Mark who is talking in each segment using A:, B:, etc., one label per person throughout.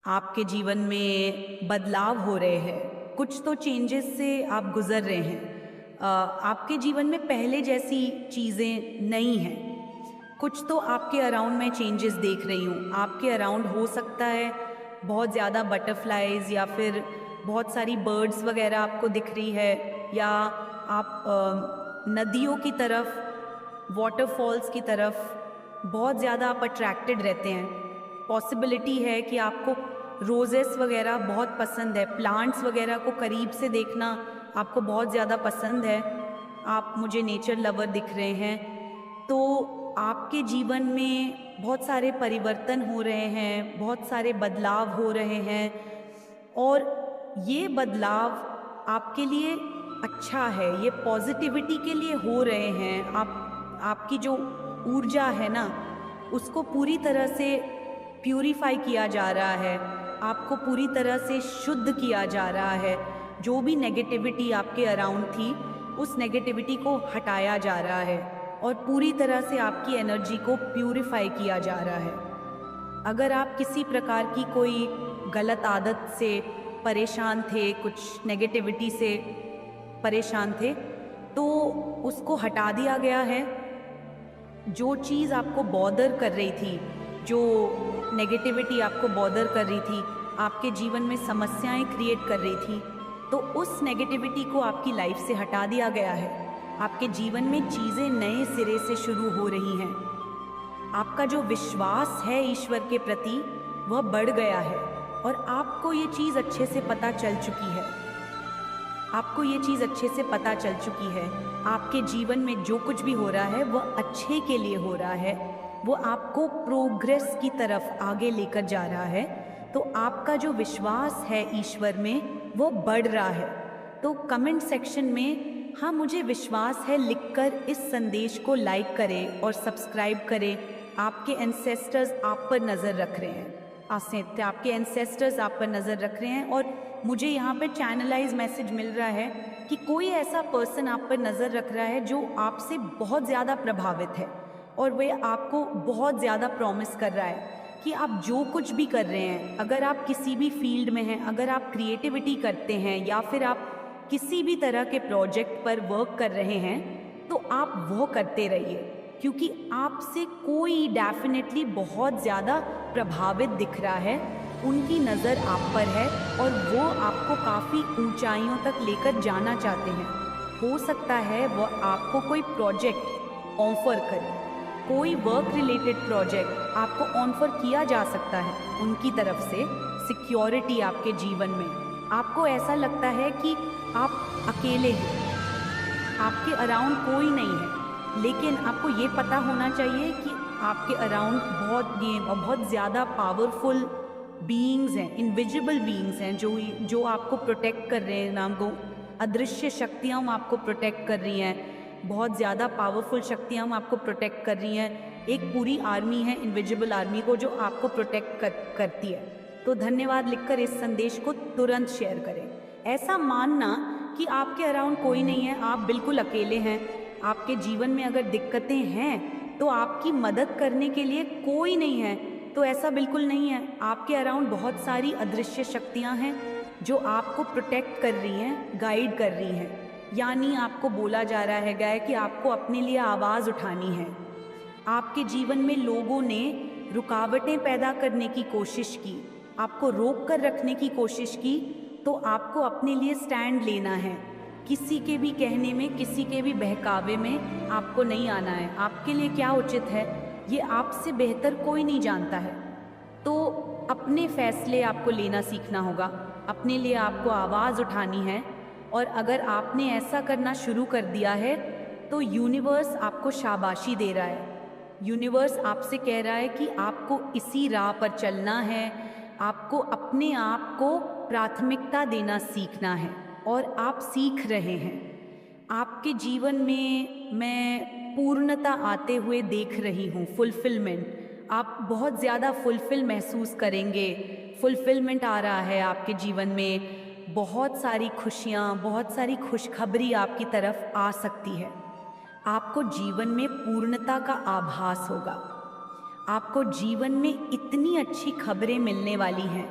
A: आपके जीवन में बदलाव हो रहे हैं, कुछ तो चेंजेस से आप गुजर रहे हैं। आपके जीवन में पहले जैसी चीज़ें नहीं हैं। कुछ तो आपके अराउंड मैं चेंजेस देख रही हूँ। आपके अराउंड हो सकता है बहुत ज़्यादा बटरफ्लाइज या फिर बहुत सारी बर्ड्स वगैरह आपको दिख रही है, या आप नदियों की तरफ, वाटरफॉल्स की तरफ बहुत ज़्यादा आप अट्रैक्टेड रहते हैं। पॉसिबिलिटी है कि आपको रोजेस वगैरह बहुत पसंद है, प्लांट्स वगैरह को करीब से देखना आपको बहुत ज़्यादा पसंद है। आप मुझे नेचर लवर दिख रहे हैं। तो आपके जीवन में बहुत सारे परिवर्तन हो रहे हैं, बहुत सारे बदलाव हो रहे हैं, और ये बदलाव आपके लिए अच्छा है, ये पॉजिटिविटी के लिए हो रहे हैं। आपकी जो ऊर्जा है ना, उसको पूरी तरह से प्यूरिफाई किया जा रहा है, आपको पूरी तरह से शुद्ध किया जा रहा है। जो भी नेगेटिविटी आपके अराउंड थी, उस नेगेटिविटी को हटाया जा रहा है और पूरी तरह से आपकी एनर्जी को प्यूरिफाई किया जा रहा है। अगर आप किसी प्रकार की कोई गलत आदत से परेशान थे, कुछ नेगेटिविटी से परेशान थे, तो उसको हटा दिया गया है। जो चीज़ आपको बॉदर कर रही थी, जो नेगेटिविटी आपको बॉदर कर रही थी, आपके जीवन में समस्याएं क्रिएट कर रही थी, तो उस नेगेटिविटी को आपकी लाइफ से हटा दिया गया है। आपके जीवन में चीज़ें नए सिरे से शुरू हो रही हैं। आपका जो विश्वास है ईश्वर के प्रति, वह बढ़ गया है और आपको ये चीज़ अच्छे से पता चल चुकी है। आपको ये चीज़ अच्छे से पता चल चुकी है। आपके जीवन में जो कुछ भी हो रहा है वह अच्छे के लिए हो रहा है, वो आपको प्रोग्रेस की तरफ आगे लेकर जा रहा है। तो आपका जो विश्वास है ईश्वर में, वो बढ़ रहा है। तो कमेंट सेक्शन में हाँ मुझे विश्वास है लिखकर इस संदेश को लाइक करें और सब्सक्राइब करें। आपके एंसेस्टर्स आप पर नज़र रख रहे हैं। आपके एंसेस्टर्स आप पर नज़र रख रहे हैं, और मुझे यहाँ पे चैनलाइज मैसेज मिल रहा है कि कोई ऐसा पर्सन आप पर नज़र रख रहा है जो आपसे बहुत ज़्यादा प्रभावित है, और वे आपको बहुत ज़्यादा प्रॉमिस कर रहा है कि आप जो कुछ भी कर रहे हैं, अगर आप किसी भी फील्ड में हैं, अगर आप क्रिएटिविटी करते हैं या फिर आप किसी भी तरह के प्रोजेक्ट पर वर्क कर रहे हैं, तो आप वो करते रहिए, क्योंकि आपसे कोई डेफिनेटली बहुत ज़्यादा प्रभावित दिख रहा है। उनकी नज़र आप पर है और वो आपको काफ़ी ऊंचाइयों तक लेकर जाना चाहते हैं। हो सकता है वो आपको कोई प्रोजेक्ट ऑफर करे, कोई वर्क रिलेटेड प्रोजेक्ट आपको ऑफर किया जा सकता है उनकी तरफ से। सिक्योरिटी आपके जीवन में, आपको ऐसा लगता है कि आप अकेले हैं, आपके अराउंड कोई नहीं है, लेकिन आपको ये पता होना चाहिए कि आपके अराउंड बहुत ज़्यादा पावरफुल बीइंग्स हैं, इनविजिबल बीइंग्स हैं जो आपको प्रोटेक्ट कर रहे हैं। नाम को अदृश्य शक्तियाँ आपको प्रोटेक्ट कर रही हैं, बहुत ज़्यादा पावरफुल शक्तियाँ आपको प्रोटेक्ट कर रही हैं। एक पूरी आर्मी है, इनविजिबल आर्मी को, जो आपको प्रोटेक्ट करती है। तो धन्यवाद लिखकर इस संदेश को तुरंत शेयर करें। ऐसा मानना कि आपके अराउंड कोई नहीं है, आप बिल्कुल अकेले हैं। आपके जीवन में अगर दिक्कतें हैं तो आपकी मदद करने के लिए कोई नहीं है, तो ऐसा बिल्कुल नहीं है। आपके अराउंड बहुत सारी अदृश्य शक्तियां हैं जो आपको प्रोटेक्ट कर रही हैं, गाइड कर रही हैं। यानी आपको बोला जा रहा है कि आपको अपने लिए आवाज़ उठानी है। आपके जीवन में लोगों ने रुकावटें पैदा करने की कोशिश की, आपको रोक कर रखने की कोशिश की, तो आपको अपने लिए स्टैंड लेना है। किसी के भी कहने में, किसी के भी बहकावे में आपको नहीं आना है। आपके लिए क्या उचित है ये आपसे बेहतर कोई नहीं जानता है। तो अपने फैसले आपको लेना सीखना होगा, अपने लिए आपको आवाज़ उठानी है। और अगर आपने ऐसा करना शुरू कर दिया है तो यूनिवर्स आपको शाबाशी दे रहा है। यूनिवर्स आपसे कह रहा है कि आपको इसी राह पर चलना है, आपको अपने आप को प्राथमिकता देना सीखना है, और आप सीख रहे हैं। आपके जीवन में मैं पूर्णता आते हुए देख रही हूँ, फुलफिलमेंट। आप बहुत ज़्यादा फुलफिल महसूस करेंगे, फुलफिलमेंट आ रहा है आपके जीवन में। बहुत सारी खुशियाँ, बहुत सारी खुशखबरी आपकी तरफ आ सकती है। आपको जीवन में पूर्णता का आभास होगा। आपको जीवन में इतनी अच्छी खबरें मिलने वाली हैं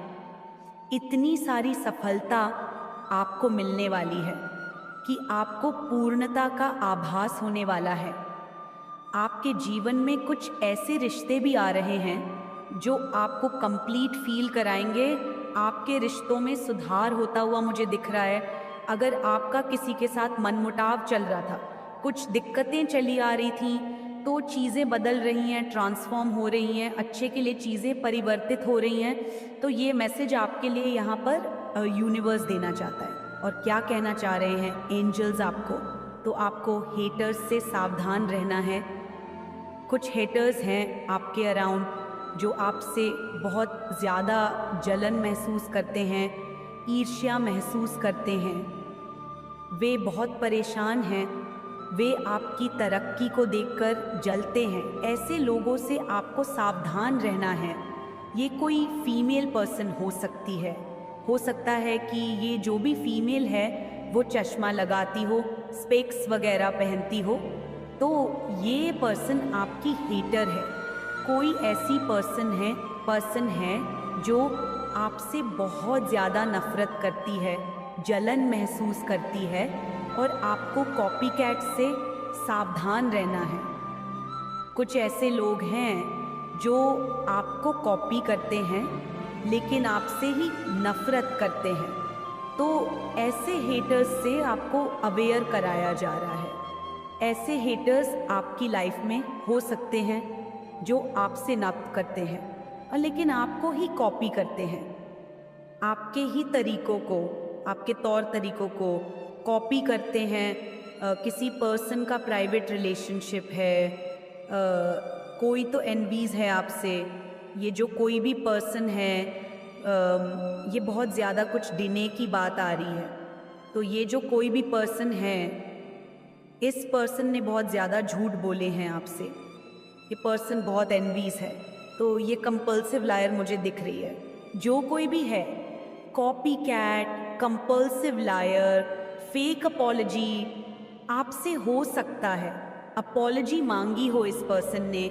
A: इतनी सारी सफलता आपको मिलने वाली है कि आपको पूर्णता का आभास होने वाला है। आपके जीवन में कुछ ऐसे रिश्ते भी आ रहे हैं जो आपको कंप्लीट फील कराएंगे। आपके रिश्तों में सुधार होता हुआ मुझे दिख रहा है। अगर आपका किसी के साथ मनमुटाव चल रहा था, कुछ दिक्कतें चली आ रही थी, तो चीज़ें बदल रही हैं, ट्रांसफॉर्म हो रही हैं, अच्छे के लिए चीज़ें परिवर्तित हो रही हैं। तो ये मैसेज आपके लिए यहाँ पर यूनिवर्स देना चाहता है। और क्या कहना चाह रहे हैं एंजल्स आपको? तो आपको हेटर्स से सावधान रहना है। कुछ हेटर्स हैं आपके अराउंड जो आपसे बहुत ज़्यादा जलन महसूस करते हैं, ईर्ष्या महसूस करते हैं। वे बहुत परेशान हैं, वे आपकी तरक्की को देखकर जलते हैं। ऐसे लोगों से आपको सावधान रहना है। ये कोई फीमेल पर्सन हो सकती है। हो सकता है कि ये जो भी फीमेल है वो चश्मा लगाती हो, स्पेक्स वगैरह पहनती हो, तो ये पर्सन आपकी हेटर है। कोई ऐसी पर्सन है जो आपसे बहुत ज़्यादा नफरत करती है, जलन महसूस करती है, और आपको कॉपीकैट से सावधान रहना है। कुछ ऐसे लोग हैं जो आपको कॉपी करते हैं लेकिन आपसे ही नफरत करते हैं। तो ऐसे हेटर्स से आपको अवेयर कराया जा रहा है। ऐसे हेटर्स आपकी लाइफ में हो सकते हैं जो आपसे नफरत करते हैं और लेकिन आपको ही कॉपी करते हैं। आपके ही तरीकों को, आपके तौर तरीकों को कॉपी करते हैं। किसी पर्सन का प्राइवेट रिलेशनशिप है, कोई तो एनवीज़ है आपसे। ये जो कोई भी पर्सन है, ये बहुत ज़्यादा कुछ डिने की बात आ रही है। तो ये जो कोई भी पर्सन है, इस पर्सन ने बहुत ज़्यादा झूठ बोले हैं आपसे। ये पर्सन बहुत एनवीज़ है। तो ये कंपल्सिव लायर मुझे दिख रही है। जो कोई भी है, copy cat, compulsive liar, fake apology आपसे हो सकता है। अपॉलजी मांगी हो इस पर्सन ने,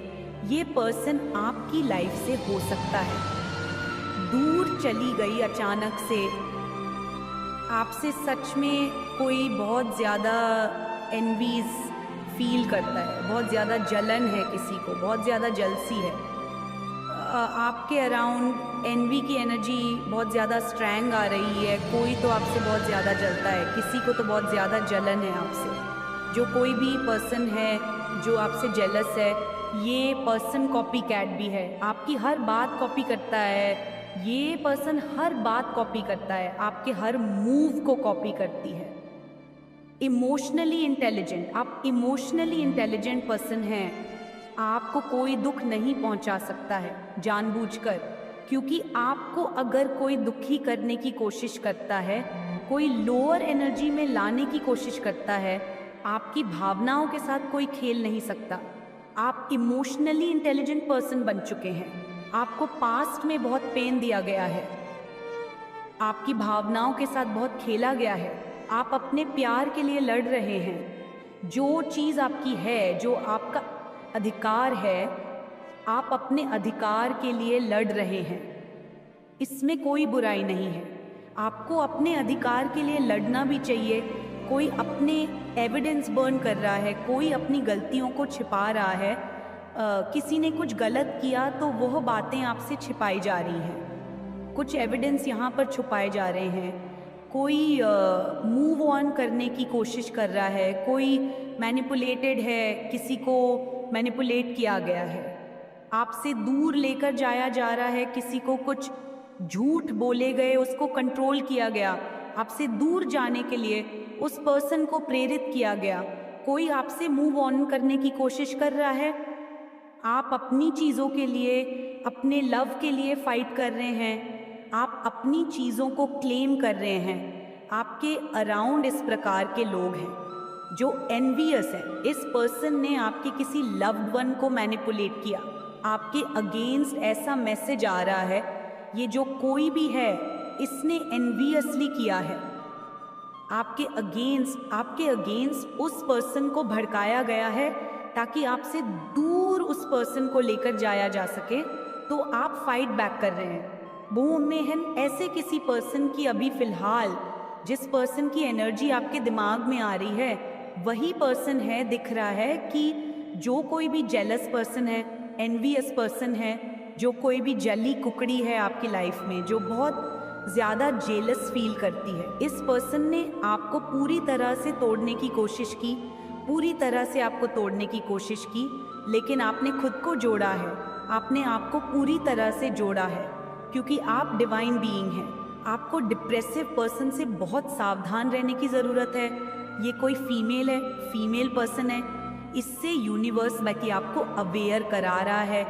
A: ये पर्सन आपकी लाइफ से हो सकता है। दूर चली गई अचानक से, आपसे सच में कोई बहुत ज़्यादा एनवीज फील करता है, बहुत ज़्यादा जलन है किसी को, बहुत ज़्यादा जलसी है। आपके अराउंड एनवी की एनर्जी बहुत ज़्यादा स्ट्रैंग आ रही है। कोई तो आपसे बहुत ज़्यादा जलता है, किसी को तो बहुत ज़्यादा जलन है आपसे। जो कोई भी पर्सन है जो आपसे जेलस है, ये पर्सन कॉपी कैट भी है। आपकी हर बात कॉपी करता है। ये पर्सन हर बात कॉपी करता है, आपके हर मूव को कॉपी करती है। इमोशनली इंटेलिजेंट, आप इमोशनली इंटेलिजेंट पर्सन हैं। आपको कोई दुख नहीं पहुंचा सकता है जानबूझकर, क्योंकि आपको अगर कोई दुखी करने की कोशिश करता है, कोई लोअर एनर्जी में लाने की कोशिश करता है, आपकी भावनाओं के साथ कोई खेल नहीं सकता। आप इमोशनली इंटेलिजेंट पर्सन बन चुके हैं। आपको पास्ट में बहुत पेन दिया गया है, आपकी भावनाओं के साथ बहुत खेला गया है। आप अपने प्यार के लिए लड़ रहे हैं। जो चीज़ आपकी है, जो आपका अधिकार है, आप अपने अधिकार के लिए लड़ रहे हैं। इसमें कोई बुराई नहीं है। आपको अपने अधिकार के लिए लड़ना भी चाहिए। कोई अपने एविडेंस बर्न कर रहा है, कोई अपनी गलतियों को छिपा रहा है। किसी ने कुछ गलत किया तो वह बातें आपसे छिपाई जा रही हैं। कुछ एविडेंस यहाँ पर छुपाए जा रहे हैं। कोई मूव ऑन करने की कोशिश कर रहा है, कोई मैनिपुलेटेड है, किसी को मैनिपुलेट किया गया है, आपसे दूर लेकर जाया जा रहा है। किसी को कुछ झूठ बोले गए, उसको कंट्रोल किया गया। आपसे दूर जाने के लिए उस पर्सन को प्रेरित किया गया। कोई आपसे मूव ऑन करने की कोशिश कर रहा है। आप अपनी चीज़ों के लिए, अपने लव के लिए फाइट कर रहे हैं। आप अपनी चीज़ों को क्लेम कर रहे हैं। आपके अराउंड इस प्रकार के लोग हैं जो एनवियस हैं। इस पर्सन ने आपके किसी लव्ड वन को मैनिपुलेट किया। आपके अगेंस्ट ऐसा मैसेज आ रहा है, ये जो कोई भी है इसने एनवियसली किया है। आपके अगेंस्ट उस पर्सन को भड़काया गया है ताकि आपसे दूर उस पर्सन को लेकर जाया जा सके। तो आप फाइट बैक कर रहे हैं। वो उनमें है ऐसे किसी पर्सन की अभी फिलहाल जिस पर्सन की एनर्जी आपके दिमाग में आ रही है वही पर्सन है, दिख रहा है कि जो कोई भी जेलस पर्सन है, एनवियस पर्सन है, जो कोई भी जली कुकड़ी है आपकी लाइफ में, जो बहुत ज़्यादा जेलस फील करती है, इस पर्सन ने आपको पूरी तरह से तोड़ने की कोशिश की, पूरी तरह से आपको तोड़ने की कोशिश की, लेकिन आपने खुद को जोड़ा है, आपने आपको पूरी तरह से जोड़ा है, क्योंकि आप डिवाइन बीइंग हैं। आपको डिप्रेसिव पर्सन से बहुत सावधान रहने की ज़रूरत है। ये कोई फीमेल है, फीमेल पर्सन है, इससे यूनिवर्स बाकी आपको अवेयर करा रहा है।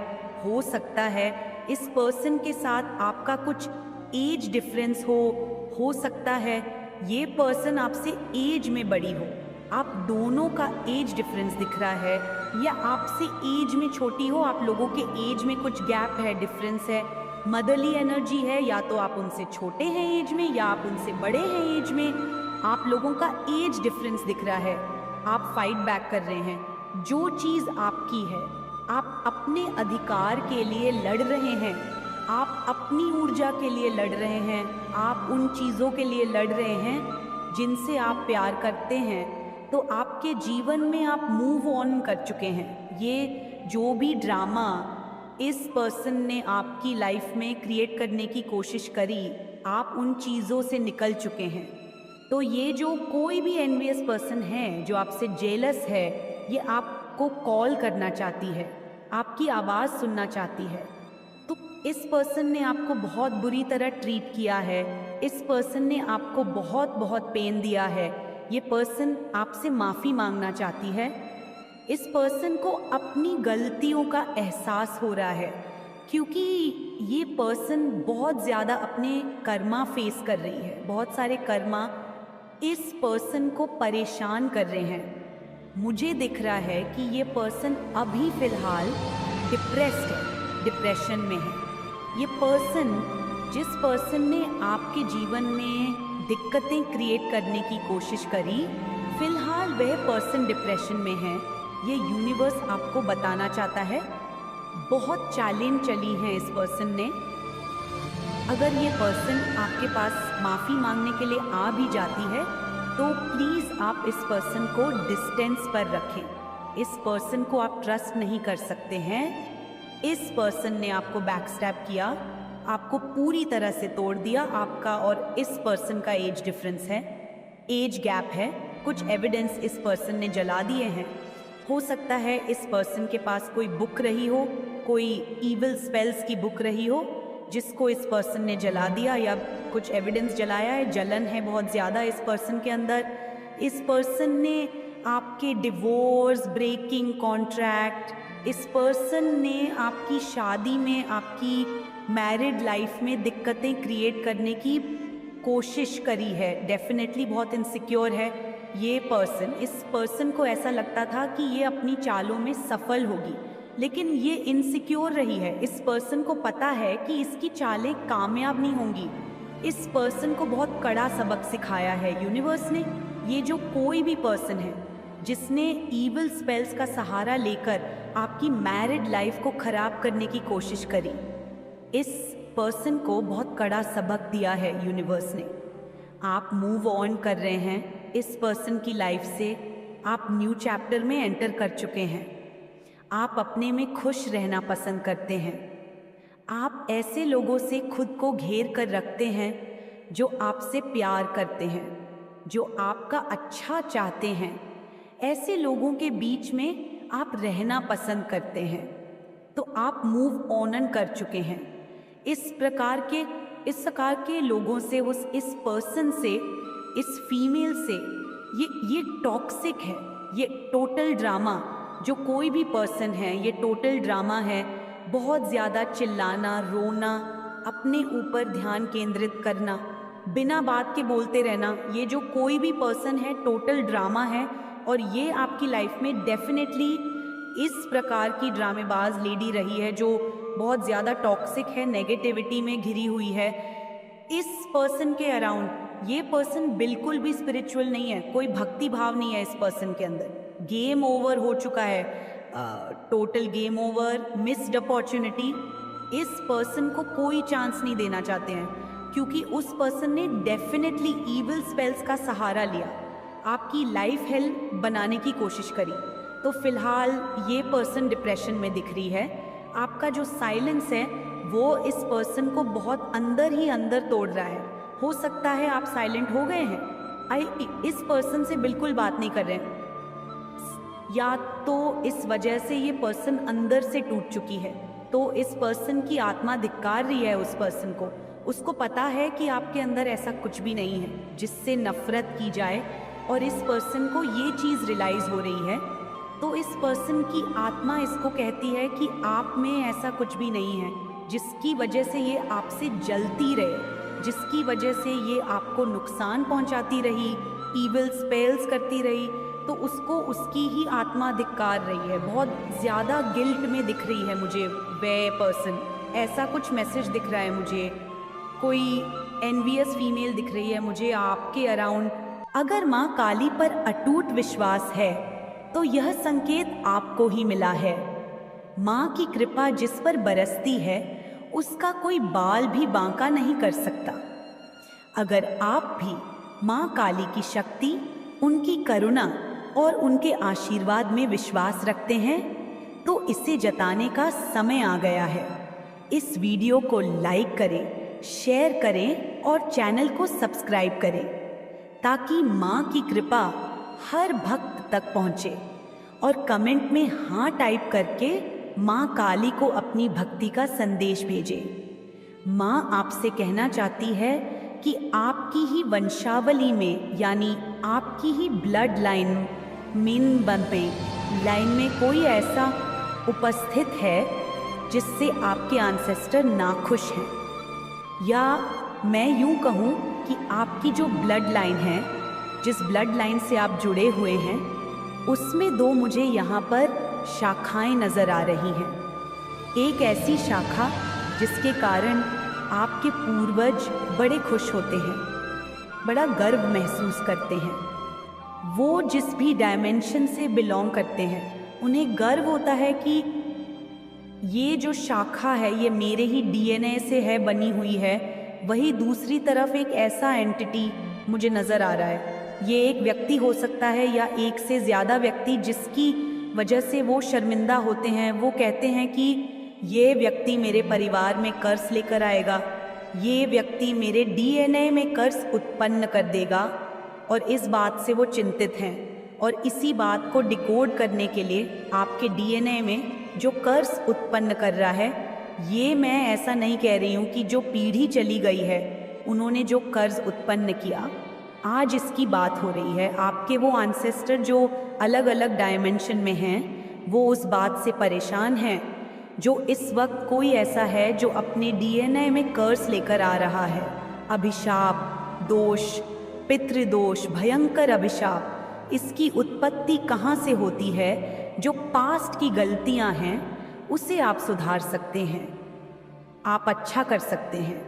A: हो सकता है इस पर्सन के साथ आपका कुछ एज डिफरेंस हो सकता है ये पर्सन आपसे एज में बड़ी हो, आप दोनों का एज डिफरेंस दिख रहा है, या आपसे एज में छोटी हो, आप लोगों के एज में कुछ गैप है, डिफरेंस है, मदरली एनर्जी है, या तो आप उनसे छोटे हैं एज में या आप उनसे बड़े हैं एज में, आप लोगों का एज डिफरेंस दिख रहा है, आप फाइट बैक कर रहे हैं। जो चीज़ आपकी है, आप अपने अधिकार के लिए लड़ रहे हैं, आप अपनी ऊर्जा के लिए लड़ रहे हैं, आप उन चीज़ों के लिए लड़ रहे हैं जिनसे आप प्यार करते हैं, तो आपके जीवन में आप मूव ऑन कर चुके हैं। ये जो भी ड्रामा इस पर्सन ने आपकी लाइफ में क्रिएट करने की कोशिश करी, आप उन चीज़ों से निकल चुके हैं। तो ये जो कोई भी एनवियस पर्सन है जो आपसे जेलस है, ये आपको कॉल करना चाहती है, आपकी आवाज़ सुनना चाहती है। तो इस पर्सन ने आपको बहुत बुरी तरह ट्रीट किया है, इस पर्सन ने आपको बहुत बहुत पेन दिया है, ये पर्सन आपसे माफ़ी मांगना चाहती है। इस पर्सन को अपनी गलतियों का एहसास हो रहा है, क्योंकि ये पर्सन बहुत ज़्यादा अपने कर्मा फेस कर रही है, बहुत सारे कर्मा इस पर्सन को परेशान कर रहे हैं। मुझे दिख रहा है कि ये पर्सन अभी फ़िलहाल डिप्रेस्ड है, डिप्रेशन में है। ये पर्सन, जिस पर्सन ने आपके जीवन में दिक्कतें क्रिएट करने की कोशिश करी, फिलहाल वह पर्सन डिप्रेशन में है। ये यूनिवर्स आपको बताना चाहता है, बहुत चालें चली हैं इस पर्सन ने। अगर ये पर्सन आपके पास माफ़ी मांगने के लिए आ भी जाती है तो प्लीज़ आप इस पर्सन को डिस्टेंस पर रखें। इस पर्सन को आप ट्रस्ट नहीं कर सकते हैं। इस पर्सन ने आपको बैकस्टैब किया, आपको पूरी तरह से तोड़ दिया। आपका और इस पर्सन का एज डिफरेंस है, एज गैप है, कुछ एविडेंस इस पर्सन ने जला दिए हैं। हो सकता है इस पर्सन के पास कोई बुक रही हो, कोई इविल स्पेल्स की बुक रही हो जिसको इस पर्सन ने जला दिया, या कुछ एविडेंस जलाया है। जलन है बहुत ज़्यादा इस पर्सन के अंदर। इस पर्सन ने आपके डिवोर्स, ब्रेकिंग कॉन्ट्रैक्ट, इस पर्सन ने आपकी शादी में, आपकी मैरिड लाइफ में दिक्कतें क्रिएट करने की कोशिश करी है। डेफिनेटली बहुत इनसिक्योर है ये पर्सन। इस पर्सन को ऐसा लगता था कि ये अपनी चालों में सफल होगी, लेकिन ये इनसिक्योर रही है। इस पर्सन को पता है कि इसकी चालें कामयाब नहीं होंगी। इस पर्सन को बहुत कड़ा सबक सिखाया है यूनिवर्स ने। ये जो कोई भी पर्सन है जिसने ईविल स्पेल्स का सहारा लेकर आपकी मैरिड लाइफ को ख़राब करने की कोशिश करी, इस पर्सन को बहुत कड़ा सबक दिया है यूनिवर्स ने। आप मूव ऑन कर रहे हैं इस पर्सन की लाइफ से। आप न्यू चैप्टर में एंटर कर चुके हैं। आप अपने में खुश रहना पसंद करते हैं। आप ऐसे लोगों से खुद को घेर कर रखते हैं जो आपसे प्यार करते हैं, जो आपका अच्छा चाहते हैं। ऐसे लोगों के बीच में आप रहना पसंद करते हैं। तो आप मूव ऑन कर चुके हैं इस प्रकार के लोगों से, इस पर्सन से, इस फीमेल से। ये टॉक्सिक है, ये टोटल ड्रामा। जो कोई भी पर्सन है, ये टोटल ड्रामा है। बहुत ज़्यादा चिल्लाना, रोना, अपने ऊपर ध्यान केंद्रित करना, बिना बात के बोलते रहना, ये जो कोई भी पर्सन है टोटल ड्रामा है। और ये आपकी लाइफ में डेफिनेटली इस प्रकार की ड्रामेबाज लेडी रही है जो बहुत ज़्यादा टॉक्सिक है, नेगेटिविटी में घिरी हुई है। इस पर्सन के अराउंड ये पर्सन बिल्कुल भी स्पिरिचुअल नहीं है, कोई भक्ति भाव नहीं है इस पर्सन के अंदर। गेम ओवर हो चुका है, total game over, missed opportunity. इस पर्सन को कोई चांस नहीं देना चाहते हैं, क्योंकि उस पर्सन ने डेफिनेटली ईविल स्पेल्स का सहारा लिया, आपकी लाइफ हेल बनाने की कोशिश करी। तो फिलहाल ये पर्सन डिप्रेशन में दिख रही है। आपका जो साइलेंस है वो इस पर्सन को बहुत अंदर ही अंदर तोड़ रहा है। हो सकता है आप साइलेंट हो गए हैं, इस पर्सन से बिल्कुल बात नहीं कर रहे हैं, या तो इस वजह से ये पर्सन अंदर से टूट चुकी है, तो इस पर्सन की आत्मा धिक्कार रही है उस पर्सन को। उसको पता है कि आपके अंदर ऐसा कुछ भी नहीं है जिससे नफरत की जाए, और इस पर्सन को ये चीज़ रियलाइज़ हो रही है। तो इस पर्सन की आत्मा इसको कहती है कि आप में ऐसा कुछ भी नहीं है जिसकी वजह से ये आपसे जलती रहे, जिसकी वजह से ये आपको नुकसान पहुंचाती रही, ईविल स्पेल्स करती रही, तो उसको उसकी ही आत्मा धिक्कार रही है। बहुत ज़्यादा गिल्ट में दिख रही है मुझे वे पर्सन, ऐसा कुछ मैसेज दिख रहा है मुझे। कोई एनवियस फीमेल दिख रही है मुझे आपके अराउंड। अगर माँ काली पर अटूट विश्वास है तो यह संकेत आपको ही मिला है। माँ की कृपा जिस पर बरसती है उसका कोई बाल भी बांका नहीं कर सकता। अगर आप भी माँ काली की शक्ति, उनकी करुणा और उनके आशीर्वाद में विश्वास रखते हैं तो इसे जताने का समय आ गया है। इस वीडियो को लाइक करें, शेयर करें और चैनल को सब्सक्राइब करें ताकि माँ की कृपा हर भक्त तक पहुँचे, और कमेंट में हाँ टाइप करके माँ काली को अपनी भक्ति का संदेश भेजें। माँ आपसे कहना चाहती है कि आपकी ही वंशावली में, यानी आपकी ही ब्लड लाइन में कोई ऐसा उपस्थित है जिससे आपके एंसेस्टर नाखुश हैं, या मैं यूं कहूं कि आपकी जो ब्लड लाइन है, जिस ब्लड लाइन से आप जुड़े हुए हैं, उसमें दो मुझे यहाँ पर शाखाएं नज़र आ रही हैं। एक ऐसी शाखा जिसके कारण आपके पूर्वज बड़े खुश होते हैं, बड़ा गर्व महसूस करते हैं। वो जिस भी डायमेंशन से बिलोंग करते हैं उन्हें गर्व होता है कि ये जो शाखा है ये मेरे ही डीएनए से है बनी हुई है। वही दूसरी तरफ एक ऐसा एंटिटी मुझे नज़र आ रहा है। ये एक व्यक्ति हो सकता है या एक से ज़्यादा व्यक्ति, जिसकी वजह से वो शर्मिंदा होते हैं। वो कहते हैं कि ये व्यक्ति मेरे परिवार में कर्ज लेकर आएगा, ये व्यक्ति मेरे डीएनए में कर्ज उत्पन्न कर देगा, और इस बात से वो चिंतित हैं। और इसी बात को डिकोड करने के लिए आपके डीएनए में जो कर्ज उत्पन्न कर रहा है, ये मैं ऐसा नहीं कह रही हूँ कि जो पीढ़ी चली गई है उन्होंने जो कर्ज उत्पन्न किया, आज इसकी बात हो रही है। आपके वो एंसेस्टर जो अलग अलग डायमेंशन में हैं, वो उस बात से परेशान हैं जो इस वक्त कोई ऐसा है जो अपने डीएनए में कर्ज लेकर आ रहा है। अभिशाप, दोष, पितृदोष, भयंकर अभिशाप। इसकी उत्पत्ति कहाँ से होती है? जो पास्ट की गलतियाँ हैं उसे आप सुधार सकते हैं, आप अच्छा कर सकते हैं,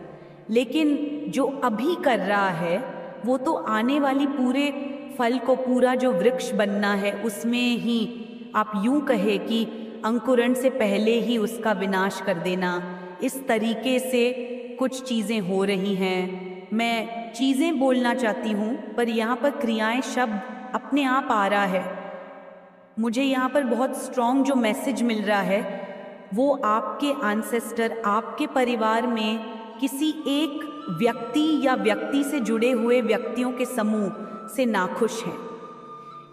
A: लेकिन जो अभी कर रहा है वो तो आने वाली पूरे फल को, पूरा जो वृक्ष बनना है उसमें ही आप यूं कहे कि अंकुरण से पहले ही उसका विनाश कर देना। इस तरीके से कुछ चीज़ें हो रही हैं। मैं चीज़ें बोलना चाहती हूँ पर यहाँ पर क्रियाएं, शब्द अपने आप आ रहा है। मुझे यहाँ पर बहुत स्ट्रॉन्ग जो मैसेज मिल रहा है वो आपके एंसेस्टर, आपके परिवार में किसी एक व्यक्ति या व्यक्ति से जुड़े हुए व्यक्तियों के समूह से नाखुश हैं।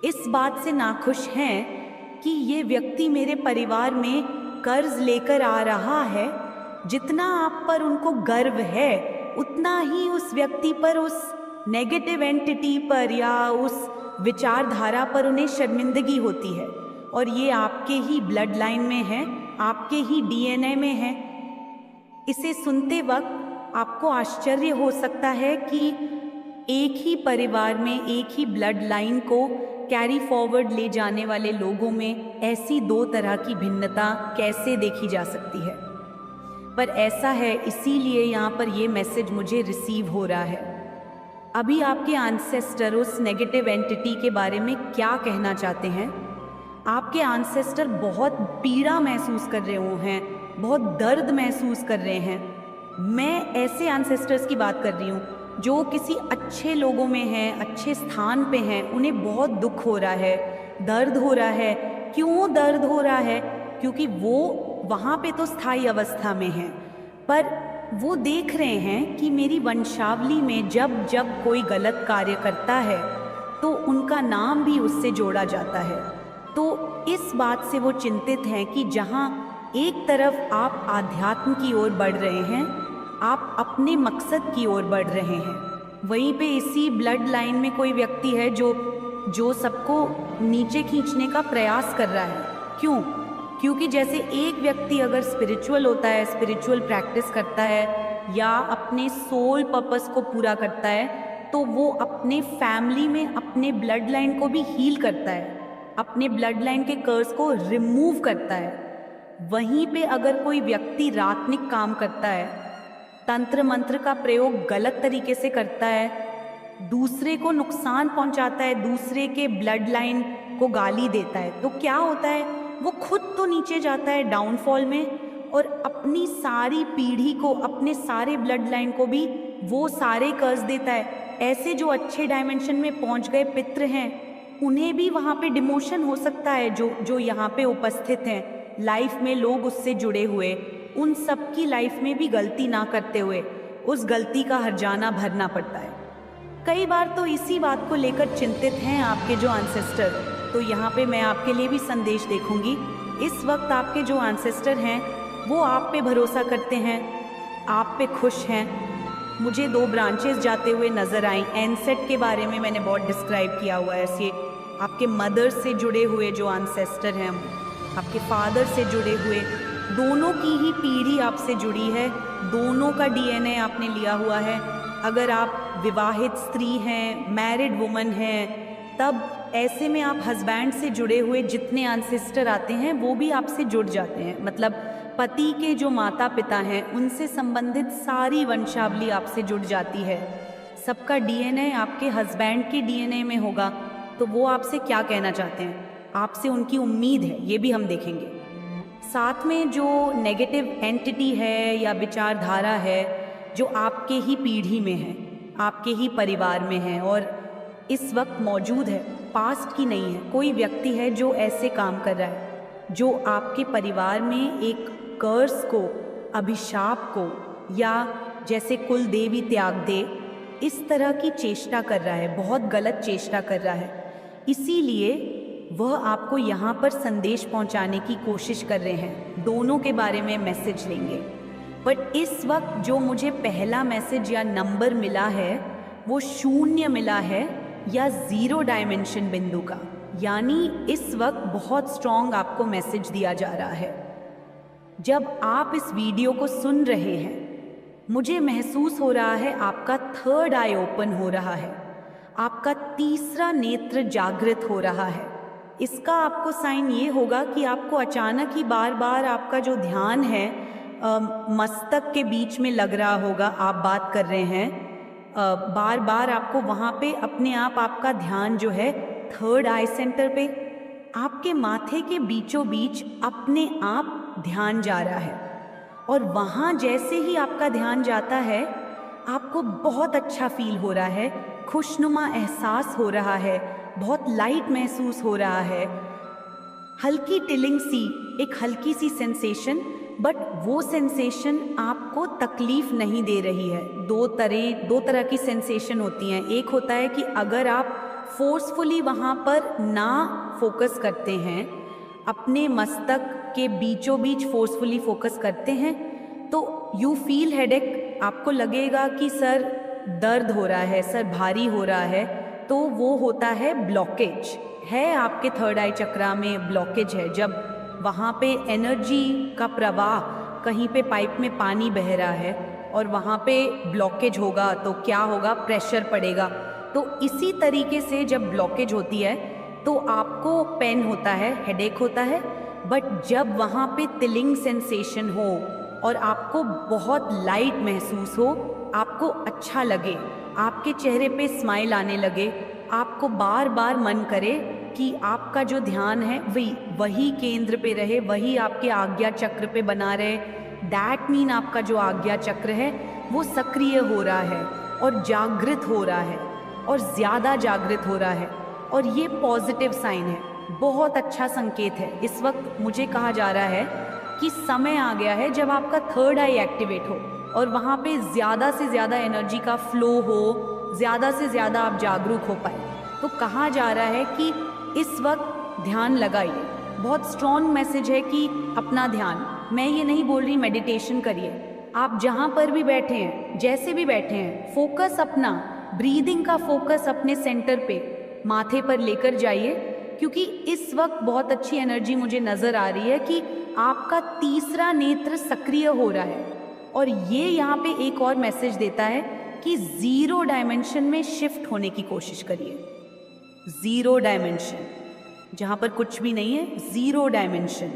A: इस बात से नाखुश हैं कि ये व्यक्ति मेरे परिवार में कर्ज लेकर आ रहा है। जितना आप पर उनको गर्व है उतना ही उस व्यक्ति पर, उस नेगेटिव एंटिटी पर या उस विचारधारा पर उन्हें शर्मिंदगी होती है। और ये आपके ही ब्लड लाइन में है, आपके ही डीएनए में है। इसे सुनते वक्त आपको आश्चर्य हो सकता है कि एक ही परिवार में, एक ही ब्लड लाइन को कैरी फॉरवर्ड ले जाने वाले लोगों में ऐसी दो तरह की भिन्नता कैसे देखी जा सकती है। पर ऐसा है, इसीलिए यहाँ पर ये मैसेज मुझे रिसीव हो रहा है। अभी आपके एंसेस्टर उस नेगेटिव एंटिटी के बारे में क्या कहना चाहते हैं? आपके एंसेस्टर बहुत पीड़ा महसूस कर रहे हैं, बहुत दर्द महसूस कर रहे हैं। मैं ऐसे एंसेस्टर्स की बात कर रही हूँ जो किसी अच्छे लोगों में हैं, अच्छे स्थान पे हैं, उन्हें बहुत दुख हो रहा है, दर्द हो रहा है। क्यों दर्द हो रहा है? क्योंकि वो वहाँ पे तो स्थायी अवस्था में हैं, पर वो देख रहे हैं कि मेरी वंशावली में जब जब कोई गलत कार्य करता है तो उनका नाम भी उससे जोड़ा जाता है। तो इस बात से वो चिंतित हैं कि जहाँ एक तरफ आप आध्यात्म की ओर बढ़ रहे हैं, आप अपने मकसद की ओर बढ़ रहे हैं, वहीं पे इसी ब्लड लाइन में कोई व्यक्ति है जो सबको नीचे खींचने का प्रयास कर रहा है। क्यों? क्योंकि जैसे एक व्यक्ति अगर स्पिरिचुअल होता है, स्पिरिचुअल प्रैक्टिस करता है या अपने सोल पर्पस को पूरा करता है, तो वो अपने फैमिली में अपने ब्लड लाइन को भी हील करता है, अपने ब्लड लाइन के कर्स को रिमूव करता है। वहीं पे अगर कोई व्यक्ति रात्निक काम करता है, तंत्र मंत्र का प्रयोग गलत तरीके से करता है, दूसरे को नुकसान पहुंचाता है, दूसरे के ब्लड लाइन को गाली देता है, तो क्या होता है? वो खुद तो नीचे जाता है डाउनफॉल में, और अपनी सारी पीढ़ी को, अपने सारे ब्लड लाइन को भी वो सारे कर्ज देता है। ऐसे जो अच्छे डायमेंशन में पहुंच गए पितृ हैं, उन्हें भी वहाँ पे डिमोशन हो सकता है। जो यहाँ पे उपस्थित हैं, लाइफ में लोग उससे जुड़े हुए, उन सब की लाइफ में भी गलती ना करते हुए उस गलती का हर्जाना भरना पड़ता है। कई बार तो इसी बात को लेकर चिंतित हैं आपके जो एंसेस्टर। तो यहाँ पे मैं आपके लिए भी संदेश देखूंगी। इस वक्त आपके जो एंसेस्टर हैं वो आप पे भरोसा करते हैं, आप पे खुश हैं। मुझे 2 ब्रांचेस जाते हुए नज़र आई। एनसेट के बारे में मैंने बहुत डिस्क्राइब किया हुआ है। ऐसे आपके मदर से जुड़े हुए जो एंसेस्टर हैं, आपके फादर से जुड़े हुए, दोनों की ही पीढ़ी आपसे जुड़ी है, दोनों का डीएनए आपने लिया हुआ है। अगर आप विवाहित स्त्री हैं, मैरिड वुमन हैं, तब ऐसे में आप हस्बैंड से जुड़े हुए जितने एंसेस्टर आते हैं वो भी आपसे जुड़ जाते हैं। मतलब पति के जो माता पिता हैं उनसे संबंधित सारी वंशावली आपसे जुड़ जाती है। सबका डीएनए आपके हस्बैंड के डीएनए में होगा। तो वो आपसे क्या कहना चाहते हैं, आपसे उनकी उम्मीद है, ये भी हम देखेंगे। साथ में जो नेगेटिव एंटिटी है या विचारधारा है जो आपके ही पीढ़ी में है, आपके ही परिवार में है और इस वक्त मौजूद है, पास्ट की नहीं है, कोई व्यक्ति है जो ऐसे काम कर रहा है, जो आपके परिवार में एक कर्स को, अभिशाप को, या जैसे कुल देवी त्याग दे, इस तरह की चेष्टा कर रहा है, बहुत गलत चेष्टा कर रहा है। इसीलिए वह आपको यहाँ पर संदेश पहुँचाने की कोशिश कर रहे हैं। दोनों के बारे में मैसेज लेंगे, बट इस वक्त जो मुझे पहला मैसेज या नंबर मिला है वो 0 मिला है या 0 डायमेंशन बिंदु का, यानी इस वक्त बहुत स्ट्रॉन्ग आपको मैसेज दिया जा रहा है। जब आप इस वीडियो को सुन रहे हैं, मुझे महसूस हो रहा है आपका 3rd आई ओपन हो रहा है, आपका 3रा नेत्र जागृत हो रहा है। इसका आपको साइन ये होगा कि आपको अचानक ही बार बार आपका जो ध्यान है मस्तक के बीच में लग रहा होगा। आप बात कर रहे हैं, बार बार आपको वहाँ पे अपने आप आपका ध्यान जो है 3rd आई सेंटर पे, आपके माथे के बीचों बीच अपने आप ध्यान जा रहा है। और वहाँ जैसे ही आपका ध्यान जाता है, आपको बहुत अच्छा फील हो रहा है, खुशनुमा एहसास हो रहा है, बहुत लाइट महसूस हो रहा है, हल्की टिलिंग सी, एक हल्की सी सेंसेशन, बट वो सेंसेशन आपको तकलीफ नहीं दे रही है। दो तरह की सेंसेशन होती हैं। एक होता है कि अगर आप फोर्सफुली वहाँ पर ना फोकस करते हैं, अपने मस्तक के बीचों बीच फोर्सफुली फोकस करते हैं, तो यू फील हेडेक, आपको लगेगा कि सर दर्द हो रहा है, सर भारी हो रहा है, तो वो होता है ब्लॉकेज है, आपके 3rd आई चक्रा में ब्लॉकेज है। जब वहाँ पे एनर्जी का प्रवाह, कहीं पे पाइप में पानी बह रहा है और वहाँ पे ब्लॉकेज होगा तो क्या होगा, प्रेशर पड़ेगा। तो इसी तरीके से जब ब्लॉकेज होती है तो आपको पेन होता है, हेडेक होता है, बट जब वहाँ पे तिलिंग सेंसेशन हो और आपको बहुत लाइट महसूस हो, आपको अच्छा लगे, आपके चेहरे पे स्माइल आने लगे, आपको बार बार मन करे कि आपका जो ध्यान है वही केंद्र पे रहे, वही आपके आज्ञा चक्र पे बना रहे। दैट मीन आपका जो आज्ञा चक्र है वो सक्रिय हो रहा है और जागृत हो रहा है और ज़्यादा जागृत हो रहा है, और ये पॉजिटिव साइन है, बहुत अच्छा संकेत है। इस वक्त मुझे कहा जा रहा है कि समय आ गया है जब आपका थर्ड आई एक्टिवेट हो और वहाँ पे ज़्यादा से ज़्यादा एनर्जी का फ्लो हो, ज़्यादा से ज़्यादा आप जागरूक हो पाए। तो कहा जा रहा है कि इस वक्त ध्यान लगाइए। बहुत स्ट्रॉन्ग मैसेज है कि अपना ध्यान, मैं ये नहीं बोल रही मेडिटेशन करिए, आप जहाँ पर भी बैठे हैं, जैसे भी बैठे हैं, फोकस अपना ब्रीदिंग का फोकस अपने सेंटर पे माथे पर लेकर जाइए, क्योंकि इस वक्त बहुत अच्छी एनर्जी मुझे नज़र आ रही है कि आपका तीसरा नेत्र सक्रिय हो रहा है। और ये यहाँ पे एक और मैसेज देता है कि ज़ीरो डायमेंशन में शिफ्ट होने की कोशिश करिए। ज़ीरो डायमेंशन, जहाँ पर कुछ भी नहीं है, ज़ीरो डायमेंशन,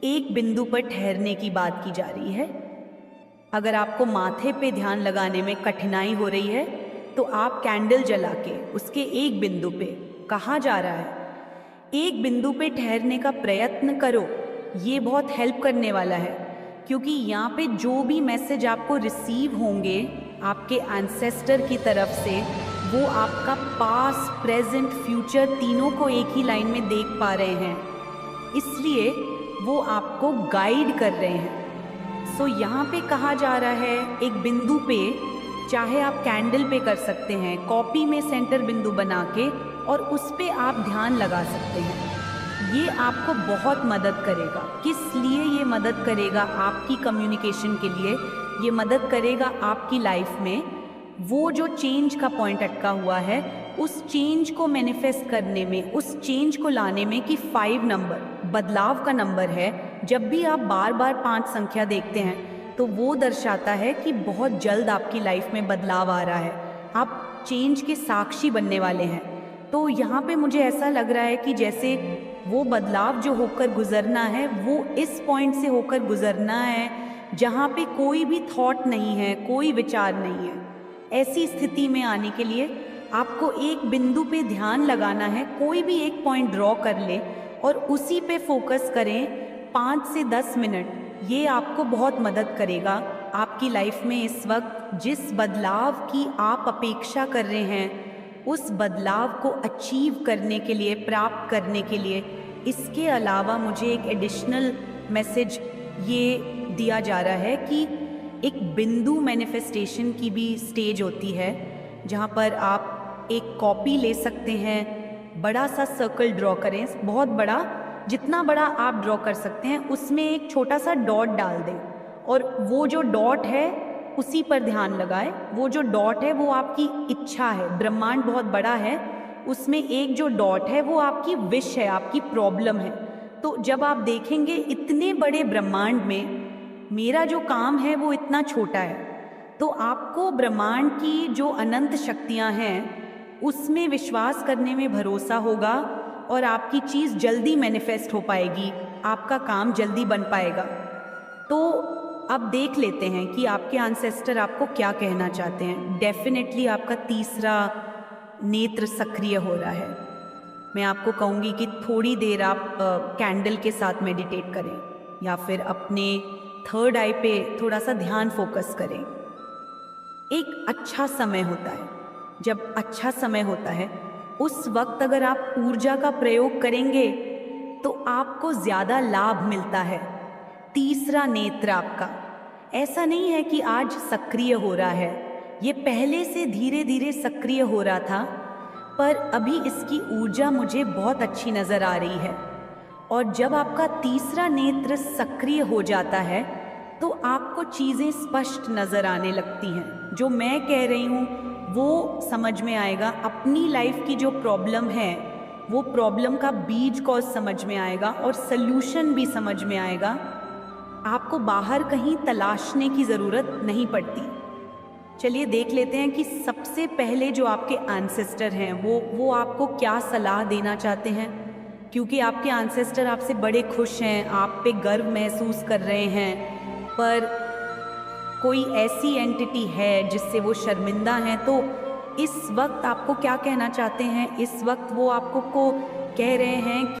A: एक बिंदु पर ठहरने की बात की जा रही है। अगर आपको माथे पे ध्यान लगाने में कठिनाई हो रही है तो आप कैंडल जला के उसके एक बिंदु पे, कहा जा रहा है एक बिंदु पे ठहरने का प्रयत्न करो। ये बहुत हेल्प करने वाला है, क्योंकि यहाँ पे जो भी मैसेज आपको रिसीव होंगे आपके एंसेस्टर की तरफ से, वो आपका पास्ट, प्रेजेंट, फ्यूचर तीनों को एक ही लाइन में देख पा रहे हैं, इसलिए वो आपको गाइड कर रहे हैं। सो यहाँ पे कहा जा रहा है एक बिंदु पे, चाहे आप कैंडल पे कर सकते हैं, कॉपी में सेंटर बिंदु बना के, और उस पे आप ध्यान लगा सकते हैं। ये आपको बहुत मदद करेगा। किस लिए ये मदद करेगा? आपकी कम्युनिकेशन के लिए ये मदद करेगा। आपकी लाइफ में वो जो चेंज का पॉइंट अटका हुआ है, उस चेंज को मैनिफेस्ट करने में, उस चेंज को लाने में, कि 5 नंबर बदलाव का नंबर है। जब भी आप बार बार 5 संख्या देखते हैं तो वो दर्शाता है कि बहुत जल्द आपकी लाइफ में बदलाव आ रहा है, आप चेंज के साक्षी बनने वाले हैं। तो यहाँ पे मुझे ऐसा लग रहा है कि जैसे वो बदलाव जो होकर गुजरना है वो इस पॉइंट से होकर गुजरना है जहाँ पे कोई भी थॉट नहीं है, कोई विचार नहीं है। ऐसी स्थिति में आने के लिए आपको एक बिंदु पे ध्यान लगाना है। कोई भी एक पॉइंट ड्रॉ कर ले और उसी पे फोकस करें 5 से 10 मिनट। ये आपको बहुत मदद करेगा आपकी लाइफ में। इस वक्त जिस बदलाव की आप अपेक्षा कर रहे हैं, उस बदलाव को अचीव करने के लिए, प्राप्त करने के लिए, इसके अलावा मुझे एक एडिशनल मैसेज ये दिया जा रहा है कि एक बिंदु मैनिफेस्टेशन की भी स्टेज होती है, जहाँ पर आप एक कॉपी ले सकते हैं, बड़ा सा सर्कल ड्रॉ करें, बहुत बड़ा, जितना बड़ा आप ड्रॉ कर सकते हैं, उसमें एक छोटा सा डॉट डाल दें और वो जो डॉट है उसी पर ध्यान लगाएं। वो जो डॉट है वो आपकी इच्छा है। ब्रह्मांड बहुत बड़ा है, उसमें एक जो डॉट है वो आपकी विश है, आपकी प्रॉब्लम है। तो जब आप देखेंगे इतने बड़े ब्रह्मांड में मेरा जो काम है वो इतना छोटा है, तो आपको ब्रह्मांड की जो अनंत शक्तियाँ हैं उसमें विश्वास करने में भरोसा होगा और आपकी चीज़ जल्दी मैनिफेस्ट हो पाएगी, आपका काम जल्दी बन पाएगा। तो अब देख लेते हैं कि आपके एंसेस्टर आपको क्या कहना चाहते हैं। डेफिनेटली आपका तीसरा नेत्र सक्रिय हो रहा है। मैं आपको कहूँगी कि थोड़ी देर आप कैंडल के साथ मेडिटेट करें या फिर अपने थर्ड आई पे थोड़ा सा ध्यान फोकस करें। एक अच्छा समय होता है, जब अच्छा समय होता है उस वक्त अगर आप ऊर्जा का प्रयोग करेंगे तो आपको ज़्यादा लाभ मिलता है। तीसरा नेत्र आपका ऐसा नहीं है कि आज सक्रिय हो रहा है, ये पहले से धीरे धीरे सक्रिय हो रहा था, पर अभी इसकी ऊर्जा मुझे बहुत अच्छी नज़र आ रही है। और जब आपका तीसरा नेत्र सक्रिय हो जाता है तो आपको चीज़ें स्पष्ट नज़र आने लगती हैं। जो मैं कह रही हूँ वो समझ में आएगा। अपनी लाइफ की जो प्रॉब्लम है वो प्रॉब्लम का बीज कॉज समझ में आएगा और सल्यूशन भी समझ में आएगा। आपको बाहर कहीं तलाशने की ज़रूरत नहीं पड़ती। चलिए देख लेते हैं कि सबसे पहले जो आपके एंसेस्टर हैं वो आपको क्या सलाह देना चाहते हैं, क्योंकि आपके एंसेस्टर आपसे बड़े खुश हैं, आप पे गर्व महसूस कर रहे हैं, पर कोई ऐसी एंटिटी है जिससे वो शर्मिंदा हैं। तो इस वक्त आपको क्या कहना चाहते हैं? इस वक्त वो आपको कह रहे हैं